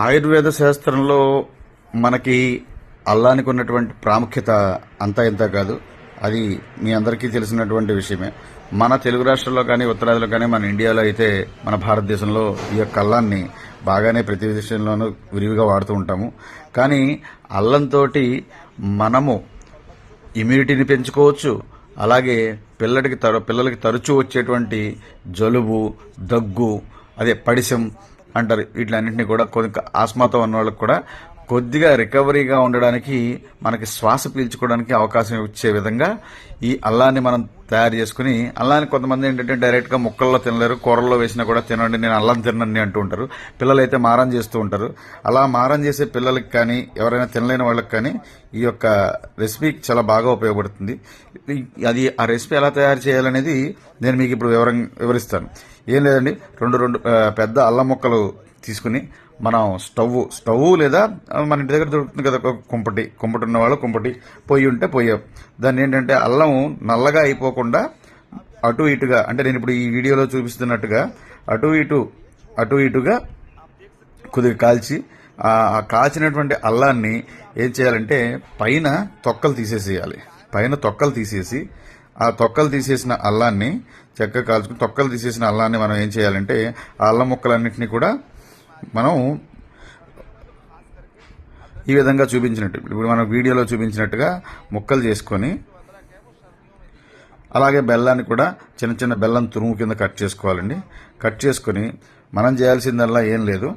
ఆయుర్వేద శాస్త్రంలో మనకి అల్లానికి ఉన్నటువంటి ప్రాముఖ్యత అంతా ఇంత కాదు. అది మీ అందరికీ తెలిసినటువంటి విషయమే. మన తెలుగు రాష్ట్రాల్లో కానీ ఉత్తరాదిలో కానీ మన ఇండియాలో అయితే మన భారతదేశంలో ఈ యొక్క అల్లాన్ని బాగానే ప్రతి విషయంలోనూ విరివిగా వాడుతూ ఉంటాము. కానీ అల్లంతో మనము ఇమ్యూనిటీని పెంచుకోవచ్చు. అలాగే పిల్లలకి తరచూ వచ్చేటువంటి జలుబు, దగ్గు, అదే పడిశం అంటారు, వీటిలన్నింటినీ కూడా ఆస్మాతో ఉన్న వాళ్ళకి కూడా కొద్దిగా రికవరీగా ఉండడానికి, మనకి శ్వాస పీల్చుకోవడానికి అవకాశం ఇచ్చే విధంగా ఈ అల్లాన్ని మనం తయారు చేసుకుని, అల్లాన్ని కొంతమంది ఏంటంటే డైరెక్ట్ గా ముక్కల్లో తినలేరు, కూరల్లో వేసినా కూడా తినండి, నేను అల్లం తినండి అంటూ ఉంటారు. పిల్లలైతే మారం చేస్తూ ఉంటారు. అలా మారం చేసే పిల్లలకి కానీ ఎవరైనా తినలేని వాళ్ళకి కానీ ఈ యొక్క రెసిపీ చాలా బాగా ఉపయోగపడుతుంది. అది ఆ రెసిపీ ఎలా తయారు చేయాలనేది నేను మీకు ఇప్పుడు వివరిస్తాను. ఏం లేదండి, రెండు పెద్ద అల్లం ముక్కలు తీసుకుని మనం స్టవ్ లేదా మన ఇంటి దగ్గర దొరుకుతుంది కదా కుంపటి ఉన్న వాళ్ళు కుంపటి, పొయ్యి ఉంటే పొయ్యి, దాన్ని ఏంటంటే అల్లం నల్లగా అయిపోకుండా అటు ఇటుగా, అంటే నేను ఇప్పుడు ఈ వీడియోలో చూపిస్తున్నట్టుగా అటు ఇటుగా కొద్దిగా కాల్చి, ఆ కాల్చినటువంటి అల్లాన్ని ఏం చేయాలంటే పైన తొక్కలు తీసేసేయాలి. పైన తొక్కలు తీసేసి ఆ తొక్కలు తీసేసిన అల్లాన్ని చక్కగా కాల్చుకుని, తొక్కలు తీసేసిన అల్లాన్ని మనం ఏం చేయాలంటే ఆ అల్లం ముక్కలన్నింటినీ కూడా మనం ఈ విధంగా ఇప్పుడు మనం వీడియోలో చూపించినట్టుగా ముక్కలు చేసుకొని, అలాగే బెల్లాన్ని కూడా చిన్న చిన్న బెల్లం తురుము కింద కట్ చేసుకోవాలండి. కట్ చేసుకుని మనం చేయాల్సిందల్లా ఏం లేదు,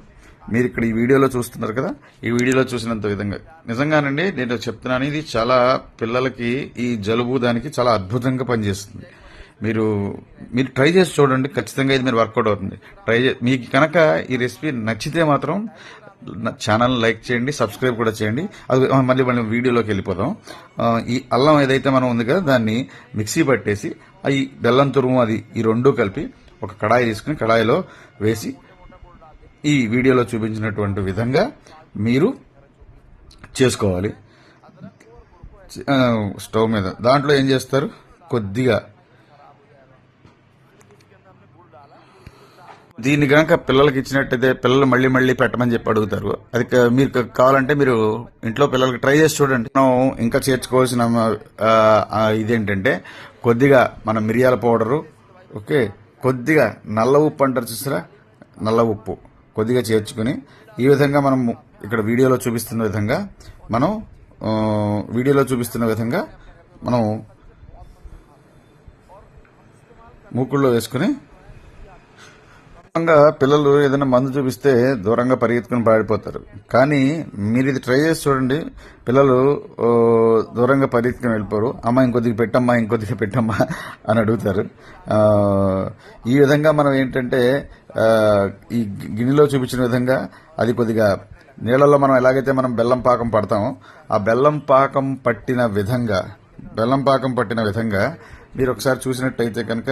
మీరు ఇక్కడ ఈ వీడియోలో చూస్తున్నారు కదా, ఈ వీడియోలో చూసినంత విధంగా నిజంగానండి నేను చెప్తున్నాను, ఇది చాలా పిల్లలకి ఈ జలుబు దానికి చాలా అద్భుతంగా పనిచేస్తుంది. మీరు ట్రై చేసి చూడండి, ఖచ్చితంగా ఇది మీరు వర్కౌట్ అవుతుంది. మీకు కనుక ఈ రెసిపీ నచ్చితే మాత్రం ఛానల్ లైక్ చేయండి, సబ్స్క్రైబ్ కూడా చేయండి. అది మళ్ళీ వీడియోలోకి వెళ్ళిపోదాం. ఈ అల్లం ఏదైతే మనం ఉంది కదా, దాన్ని మిక్సీ పట్టేసి ఈ బెల్లం తురుము అది ఈ రెండూ కలిపి ఒక కడాయి తీసుకుని కడాయిలో వేసి ఈ వీడియోలో చూపించినటువంటి విధంగా మీరు చేసుకోవాలి. స్టవ్ మీద దాంట్లో ఏం చేస్తారు, కొద్దిగా దీన్ని కనుక పిల్లలకి ఇచ్చినట్టయితే పిల్లలు మళ్ళీ మళ్ళీ పెట్టమని చెప్పి అడుగుతారు. అది మీరు కావాలంటే మీరు ఇంట్లో పిల్లలకి ట్రై చేసి చూడండి. మనం ఇంకా చేర్చుకోవాల్సిన ఇదేంటంటే కొద్దిగా మన మిరియాల పౌడరు, ఓకే, కొద్దిగా నల్ల ఉప్పు అంటారు చూసారా, నల్ల ఉప్పు కొద్దిగా చేర్చుకుని ఈ విధంగా మనం ఇక్కడ వీడియోలో చూపిస్తున్న విధంగా మనం మూకుల్లో వేసుకుని, పిల్లలు ఏదైనా మందు చూపిస్తే దూరంగా పరిగెత్తుకుని పాడిపోతారు. కానీ మీరు ఇది ట్రై చేసి చూడండి, పిల్లలు దూరంగా పరిగెత్తుకుని వెళ్ళిపోరు. అమ్మ ఇంకొద్దిగా పెట్టమ్మా అని అడుగుతారు. ఈ విధంగా మనం ఏంటంటే ఈ గిన్నెలో చూపించిన విధంగా అది కొద్దిగా నీళ్ళల్లో మనం ఎలాగైతే మనం బెల్లం పాకం పడతామో ఆ బెల్లం పాకం పట్టిన విధంగా మీరు ఒకసారి చూసినట్టయితే కనుక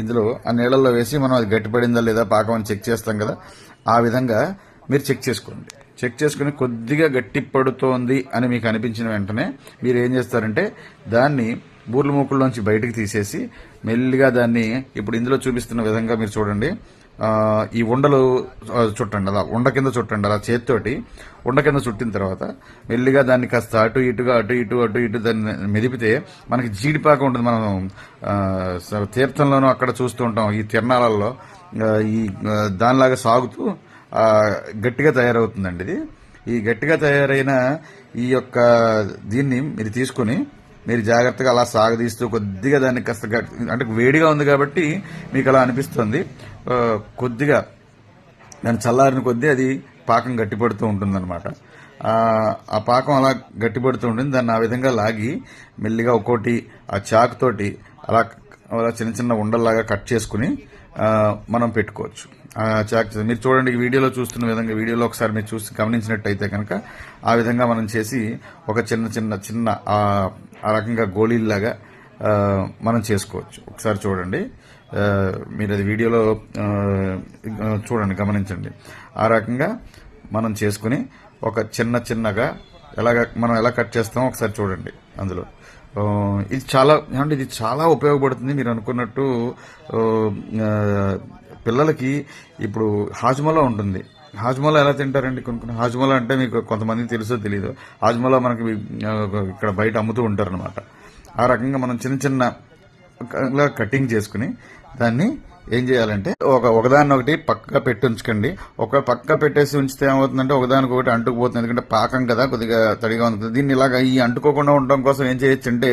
ఇందులో ఆ నీళ్ళల్లో వేసి మనం అది గట్టిపడిందా లేదా పాకం అని చెక్ చేస్తాం కదా, ఆ విధంగా మీరు చెక్ చేసుకుని కొద్దిగా గట్టి పడుతోంది అని మీకు అనిపించిన వెంటనే మీరు ఏం చేస్తారంటే దాన్ని బూర్ల మూకుల్లోంచి బయటకు తీసేసి మెల్లిగా దాన్ని ఇప్పుడు ఇందులో చూపిస్తున్న విధంగా మీరు చూడండి, ఈ ఉండలు చుట్టండి, అలా ఉండ కింద చుట్టండి, అలా చేతితోటి ఉండ కింద చుట్టిన తర్వాత మెల్లిగా దాన్ని కాస్త అటు ఇటు దాన్ని మెదిపితే మనకి జీడిపాకం ఉంటుంది. మనం తీర్థంలోనూ అక్కడ చూస్తూ ఉంటాం, ఈ తిరణాలలో ఈ దానిలాగా సాగుతూ గట్టిగా తయారవుతుందండి. ఇది ఈ గట్టిగా తయారైన ఈ యొక్క దీన్ని మీరు తీసుకుని మీరు జాగ్రత్తగా అలా సాగదీస్తూ కొద్దిగా దాన్ని కాస్త, అంటే వేడిగా ఉంది కాబట్టి మీకు అలా అనిపిస్తుంది, కొద్దిగా దాన్ని చల్లారిన కొద్దీ అది పాకం గట్టిపడుతూ ఉంటుందన్నమాట. ఆ పాకం అలా గట్టిపడుతూ ఉంటుంది. దాన్ని ఆ విధంగా లాగి మెల్లిగా ఒక్కోటి ఆ చాకుతోటి అలా చిన్న చిన్న ఉండల్లాగా కట్ చేసుకుని మనం పెట్టుకోవచ్చు. మీరు చూడండి, వీడియోలో చూస్తున్న విధంగా, వీడియోలో ఒకసారి మీరు చూసి గమనించినట్టయితే కనుక ఆ విధంగా మనం చేసి ఒక చిన్న ఆ రకంగా గోళీల్లాగా మనం చేసుకోవచ్చు. ఒకసారి చూడండి, మీరు అది వీడియోలో చూడండి, గమనించండి. ఆ రకంగా మనం చేసుకుని ఒక చిన్నగా మనం ఎలా కట్ చేస్తామో ఒకసారి చూడండి. అందులో ఇది చాలా ఉపయోగపడుతుంది. మీరు అనుకున్నట్టు పిల్లలకి ఇప్పుడు హాజ్మలో ఉంటుంది, హాజ్మోలా ఎలా తింటారండి? కొన్ని హాజ్మోలా అంటే మీకు కొంతమందికి తెలుసో తెలియదు. హాజ్మోలా మనకి ఇక్కడ బయట అమ్ముతూ ఉంటారు అనమాట. ఆ రకంగా మనం చిన్న చిన్న కటింగ్ చేసుకుని దాన్ని ఏం చేయాలంటే ఒకదాన్ని ఒకటి పక్కగా పెట్టి ఉంచుకోండి. ఒక పక్క పెట్టేసి ఉంచితే ఏమవుతుందంటే ఒకదానికి ఒకటి అంటుకుపోతుంది. ఎందుకంటే పాకం కదా, కొద్దిగా తడిగా ఉంటుంది. దీన్ని ఇలాగ ఈ అంటుకోకుండా ఉండడం కోసం ఏం చేయొచ్చు అంటే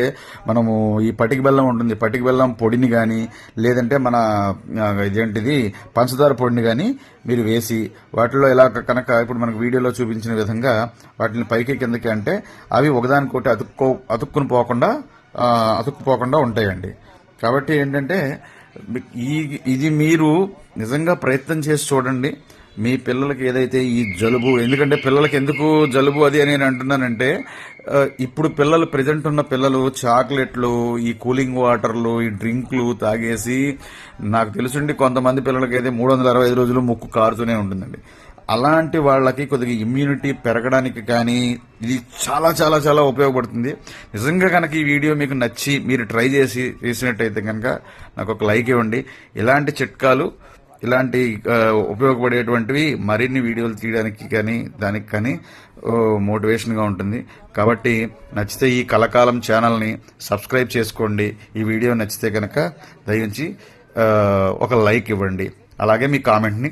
మనము ఈ పటిక బెల్లం ఉంటుంది, పటిక బెల్లం పొడిని కానీ లేదంటే మన ఇదేంటిది పంచదార పొడిని కానీ మీరు వేసి వాటిలో ఇలా కనుక ఇప్పుడు మనకు వీడియోలో చూపించిన విధంగా వాటిని పైకి కిందకి అంటే అవి ఒకదానికొకటి అతుక్కుపోకుండా ఉంటాయండి. కాబట్టి ఏంటంటే ఇది మీరు నిజంగా ప్రయత్నం చేసి చూడండి. మీ పిల్లలకి ఏదైతే ఈ జలుబు, ఎందుకంటే పిల్లలకి ఎందుకు జలుబు అది అని నేను అంటున్నానంటే ఇప్పుడు పిల్లలు ప్రెజెంట్ ఉన్న పిల్లలు చాక్లెట్లు, ఈ కూలింగ్ వాటర్లు, ఈ డ్రింక్లు తాగేసి నాకు తెలుసుండి కొంతమంది పిల్లలకి అయితే 365 రోజులు ముక్కు కారుతూనే ఉంటుందండి. అలాంటి వాళ్ళకి కొద్దిగా ఇమ్యూనిటీ పెరగడానికి కానీ ఇది చాలా చాలా చాలా ఉపయోగపడుతుంది. నిజంగా కనుక ఈ వీడియో మీకు నచ్చి మీరు ట్రై చేసినట్టయితే కనుక నాకు ఒక లైక్ ఇవ్వండి. ఇలాంటి చిట్కాలు, ఇలాంటి ఉపయోగపడేటువంటివి మరిన్ని వీడియోలు తీయడానికి కానీ దానికి కానీ మోటివేషన్గా ఉంటుంది. కాబట్టి నచ్చితే ఈ కలకాలం ఛానల్ని సబ్స్క్రైబ్ చేసుకోండి. ఈ వీడియో నచ్చితే కనుక దయించి ఒక లైక్ ఇవ్వండి. అలాగే మీ కామెంట్ని